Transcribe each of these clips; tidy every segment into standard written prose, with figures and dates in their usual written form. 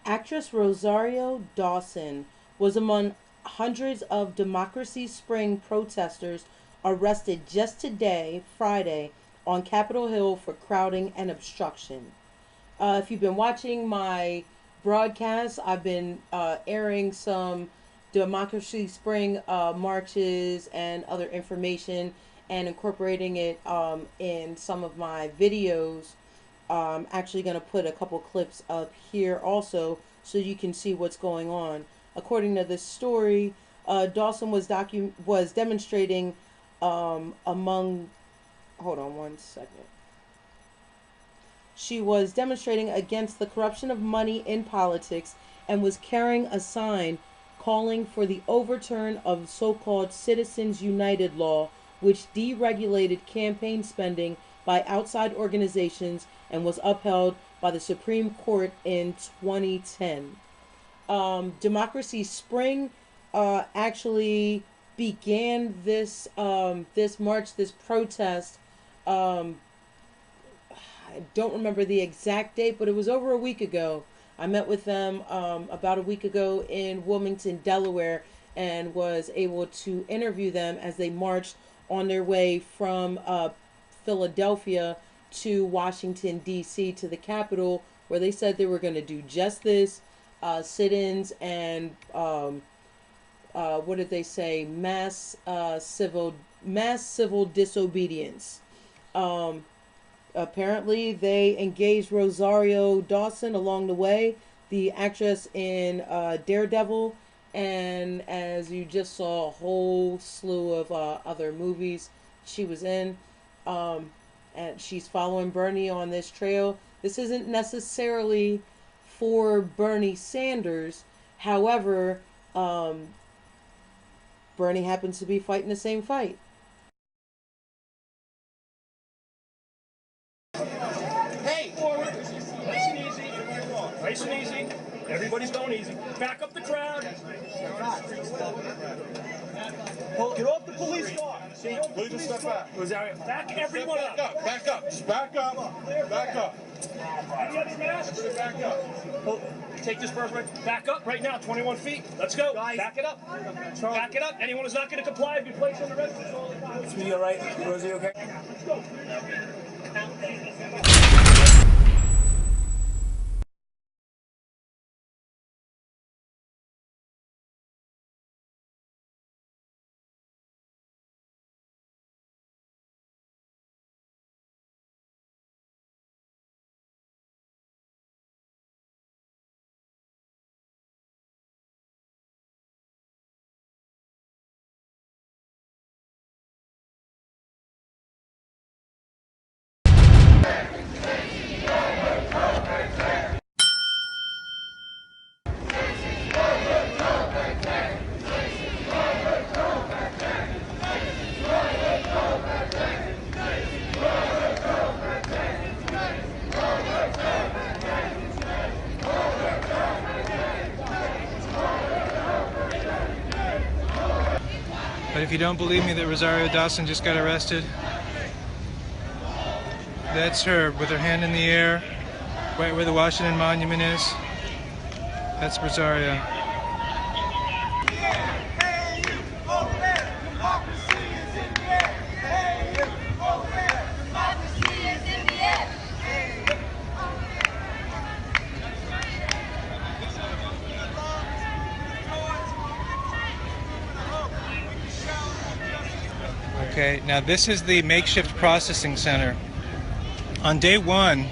Actress Rosario Dawson was among hundreds of Democracy Spring protesters arrested just today, Friday, on Capitol Hill for crowding and obstruction. If you've been watching my broadcast, I've been airing some Democracy Spring marches and other information and incorporating it in some of my videos. I'm actually going to put a couple clips up here also so you can see what's going on. According to this story, Dawson was demonstrating among. Hold on one second. She was demonstrating against the corruption of money in politics and was carrying a sign calling for the overturn of so-called Citizens United law, which deregulated campaign spending by outside organizations and was upheld by the Supreme Court in 2010. Democracy Spring actually began this this march, this protest. I don't remember the exact date, but it was over a week ago. I met with them about a week ago in Wilmington, Delaware, and was able to interview them as they marched on their way from Philadelphia to Washington, D.C., to the Capitol, where they said they were going to do just this, sit-ins and, what did they say, mass civil disobedience. Apparently, they engaged Rosario Dawson along the way, the actress in Daredevil, and as you just saw, a whole slew of other movies she was in. And she's following Bernie on this trail. This isn't necessarily for Bernie Sanders. However, Bernie happens to be fighting the same fight. Hey! Nice and easy. Nice and easy. Everybody's going easy. Back up the crowd. Get off the police car. Please just step back. Back everyone up. Back up. Just back up. Back up. Any other masks? Back up. Take this person right. Back up right now. 21 feet. Let's go. Back it up. Back it up. Anyone who's not going to comply, be placed on the residence all the time. It's me, all right? Rosie, okay? Let's go. But if you don't believe me that Rosario Dawson just got arrested, that's her with her hand in the air, right where the Washington Monument is. That's Rosario. Okay, now this is the makeshift processing center. On day one,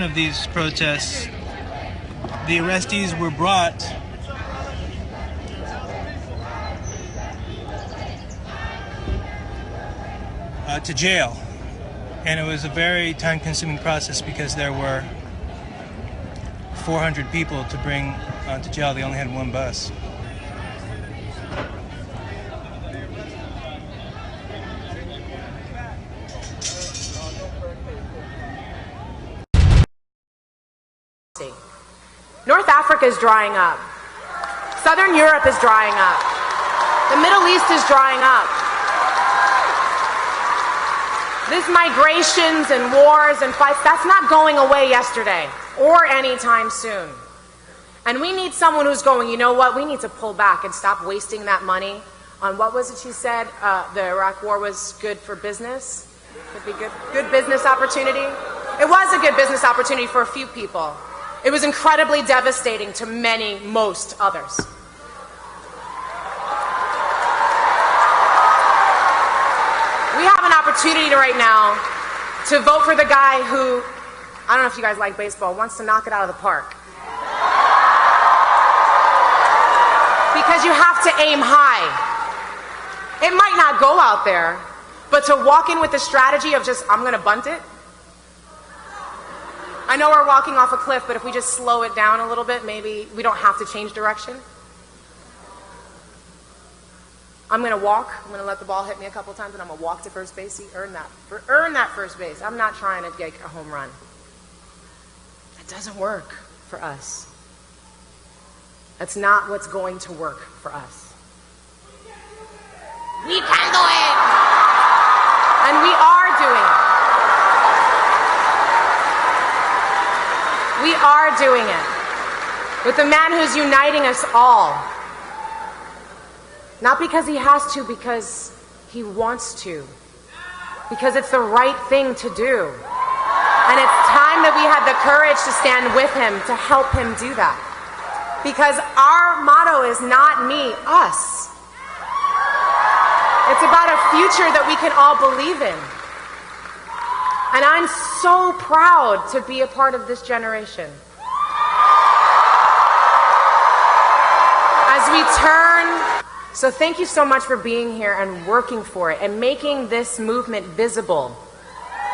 of these protests, the arrestees were brought to jail. And it was a very time-consuming process because there were 400 people to bring to jail. They only had one bus. North Africa is drying up. Southern Europe is drying up. The Middle East is drying up. This migrations and wars and fights, that's not going away yesterday or anytime soon. And we need someone who's going, you know what, we need to pull back and stop wasting that money on, what was it she said, the Iraq war was good for business? Could be good business opportunity. It was a good business opportunity for a few people. It was incredibly devastating to most others. We have an opportunity right now to vote for the guy who, I don't know if you guys like baseball, wants to knock it out of the park. Because you have to aim high. It might not go out there, but to walk in with the strategy of just, I'm going to bunt it. I know we're walking off a cliff, but if we just slow it down a little bit, maybe we don't have to change direction. I'm going to walk. I'm going to let the ball hit me a couple times, and I'm going to walk to first base. See, earn that first base. I'm not trying to get a home run. That doesn't work for us. That's not what's going to work for us. We can do it! And we are doing it. We are doing it. With the man who's uniting us all. Not because he has to, because he wants to. Because it's the right thing to do. And it's time that we had the courage to stand with him, to help him do that. Because our motto is not me, us. It's about a future that we can all believe in. And I'm so proud to be a part of this generation. As we turn, so thank you so much for being here and working for it and making this movement visible.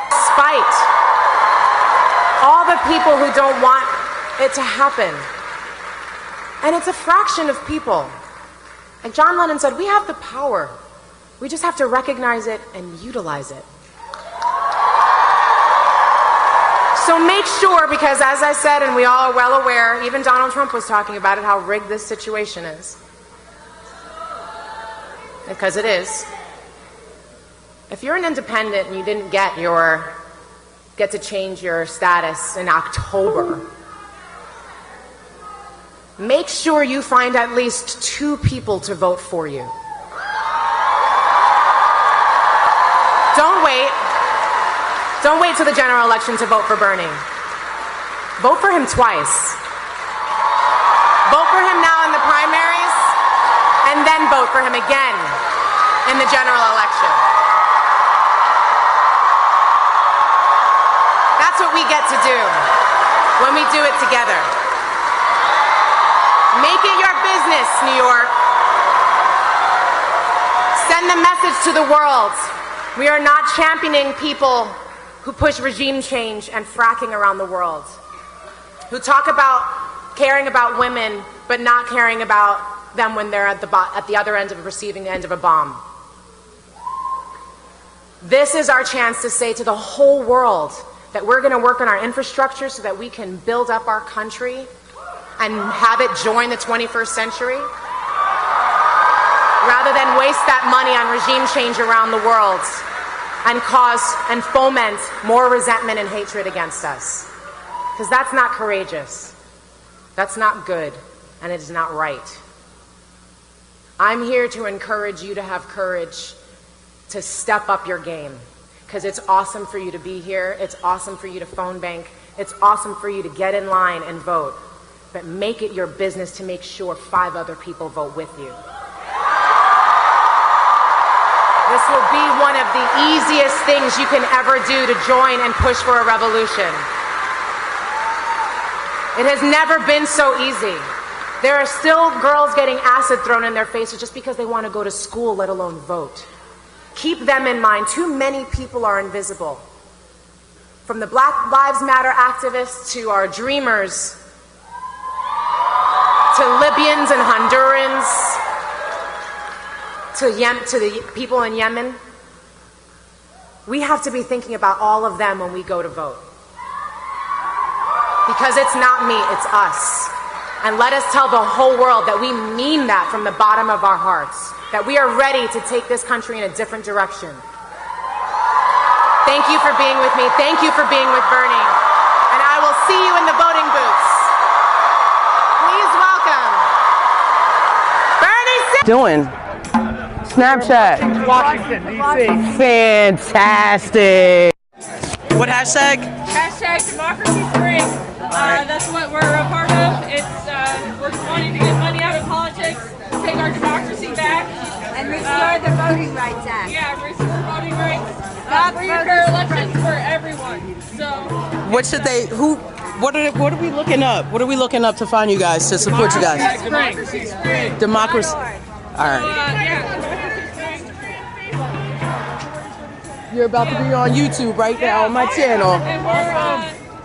Despite all the people who don't want it to happen. And it's a fraction of people. Like John Lennon said, we have the power. We just have to recognize it and utilize it. So make sure, because as I said, and we all are well aware, even Donald Trump was talking about it, how rigged this situation is. Because it is. If you're an independent and you didn't get to change your status in October, make sure you find at least 2 people to vote for you. Don't wait. Don't wait till the general election to vote for Bernie. Vote for him twice. Vote for him now in the primaries, and then vote for him again in the general election. That's what we get to do when we do it together. Make it your business, New York. Send the message to the world. We are not championing people who push regime change and fracking around the world, who talk about caring about women but not caring about them when they're at the other end of receiving the end of a bomb. This is our chance to say to the whole world that we're going to work on our infrastructure so that we can build up our country and have it join the 21st century, rather than waste that money on regime change around the world and cause and foment more resentment and hatred against us. Because that's not courageous. That's not good, and it is not right. I'm here to encourage you to have courage to step up your game, because it's awesome for you to be here. It's awesome for you to phone bank. It's awesome for you to get in line and vote. But make it your business to make sure 5 other people vote with you. This will be one of the easiest things you can ever do to join and push for a revolution. It has never been so easy. There are still girls getting acid thrown in their faces just because they want to go to school, let alone vote. Keep them in mind. Too many people are invisible. From the Black Lives Matter activists to our dreamers, to Libyans and Hondurans, to the people in Yemen. We have to be thinking about all of them when we go to vote. Because it's not me, it's us. And let us tell the whole world that we mean that from the bottom of our hearts, that we are ready to take this country in a different direction. Thank you for being with me. Thank you for being with Bernie. And I will see you in the voting booths. Please welcome Bernie Sanders. Doing Snapchat. Washington, D.C. Fantastic. What hashtag? Hashtag DEMOCRACYSPRING. That's what we're a part of. It's we're wanting to get money out of politics, take our democracy back, and restore the Voting Rights Act. Yeah, restore voting rights. Free and fair elections for everyone. So. What should they? Who? What are we looking up? What are we looking up to find you guys to support you guys? DEMOCRACYSPRING. Democracy. All right. You're about to be on YouTube right now on my channel. And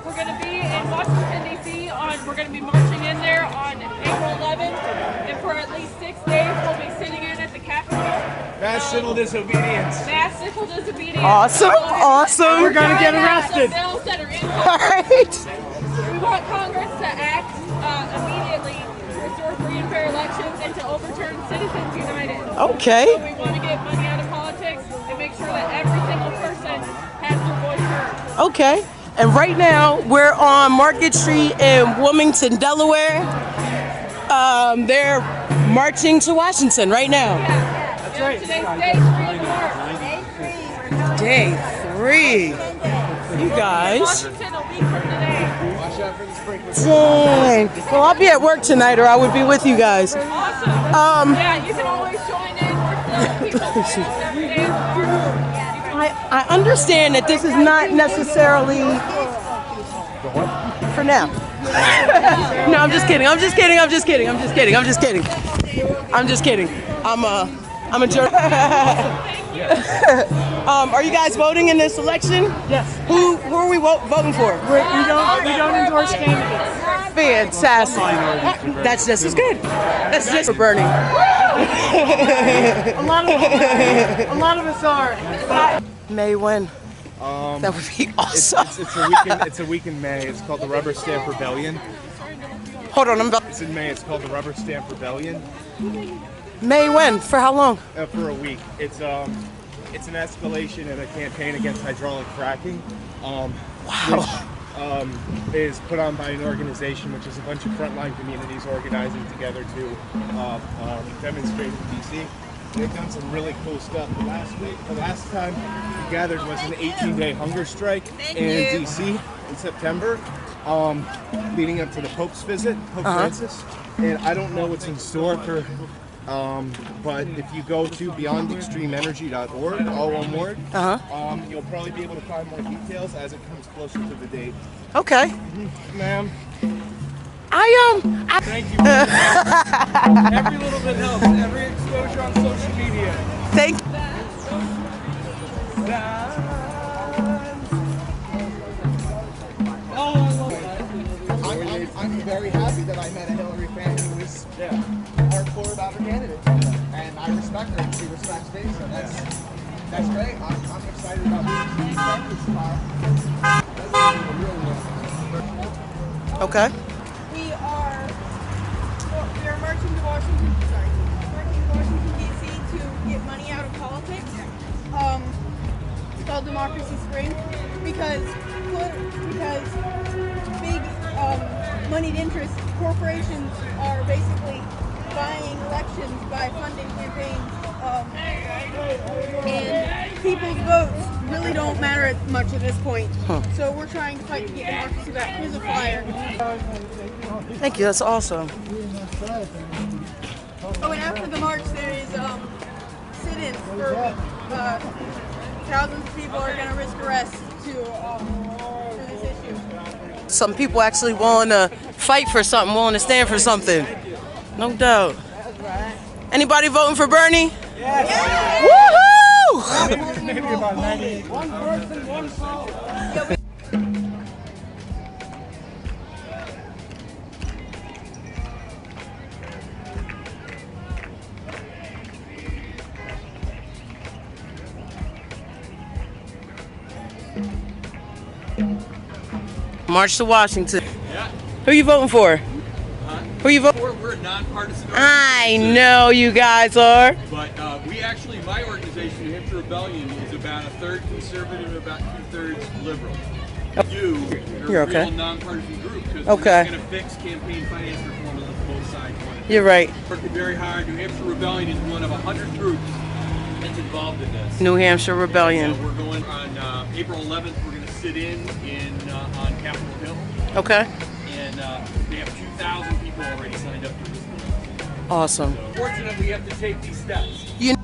we're going to be in Washington, D.C. We're going to be marching in there on April 11th. And for at least 6 days, we'll be sitting in at the Capitol. Mass civil disobedience. Mass civil disobedience. Awesome. Awesome. We're gonna get arrested. Bills that are in All right. We want Congress to act immediately to restore free and fair elections and to overturn Citizens United. Okay. So we want to get money out of politics and make sure that every single person has their voice heard. Okay. And right now we're on Market Street in Wilmington, Delaware. They're marching to Washington right now. That's right. Today's day 3 of the march. Day 3. You guys. Washington a week from today. Dang. Well, I'll be at work tonight, or I would be with you guys. Awesome. Yeah, you can always join in. We're still people every day. I understand that this is not necessarily for now. No, I'm just kidding. I'm just kidding. I'm just kidding. I'm just kidding. I'm just kidding. I'm just kidding. I'm a jerk. Are you guys voting in this election? Yes. Who are we voting for? We don't endorse candidates. Fantastic. That's just as good. That's just for Bernie. A lot of us are. May when? That would be awesome. It's a week in May. It's called the Rubber Stamp Rebellion. Hold on, I'm about. It's in May. It's called the Rubber Stamp Rebellion. May when? For how long? For a week. It's an escalation in a campaign against hydraulic fracking. Wow. Which is put on by an organization which is a bunch of frontline communities organizing together to demonstrate in DC. They've done some really cool stuff. The last time we gathered was an 18-day hunger strike in DC in September, leading up to the Pope's visit, Pope Francis. And I don't know what's in store for, but if you go to beyondextremeenergy.org, all one word, you'll probably be able to find more details as it comes closer to the date. Okay. Ma'am. Thank you. Every little bit helps. Every exposure on social media. Thank. I'm very happy that I met a Hillary fan who was hardcore about her candidate, and I respect her and she respects me. So that's great. I'm excited about being this tomorrow. Okay. We are marching to Washington. Marching to Washington D.C. to get money out of politics. It's called Democracy Spring because big moneyed interest corporations are basically buying elections by funding campaigns, and people's votes really don't matter much at this point. So we're trying to fight to get democracy back. Here's a flyer. Thank you. That's awesome. Oh, and after the march, there is sit-ins for a week. Thousands of people are going to risk arrest for this issue. Some people actually willing to fight for something, willing to stand for something. No doubt. Anybody voting for Bernie? Yes. Woohoo! Maybe about 98. One person, one vote. March to Washington. Who are you voting for? Who you vote? We're a nonpartisan I organization. know you guys are. But we actually, my organization, New Hampshire Rebellion, is about a third conservative, about 2/3 liberal. You're okay. a real nonpartisan group because Okay. we're not going to fix campaign finance reform unless both sides want it. You're right. Working very hard. New Hampshire Rebellion is one of 100 groups that's involved in this. New Hampshire Rebellion. We're going on April 11th. We're going to sit in on Capitol Hill. Okay. And we have 2,000 people already signed up for this. Awesome. So, fortunately, we have to take these steps. You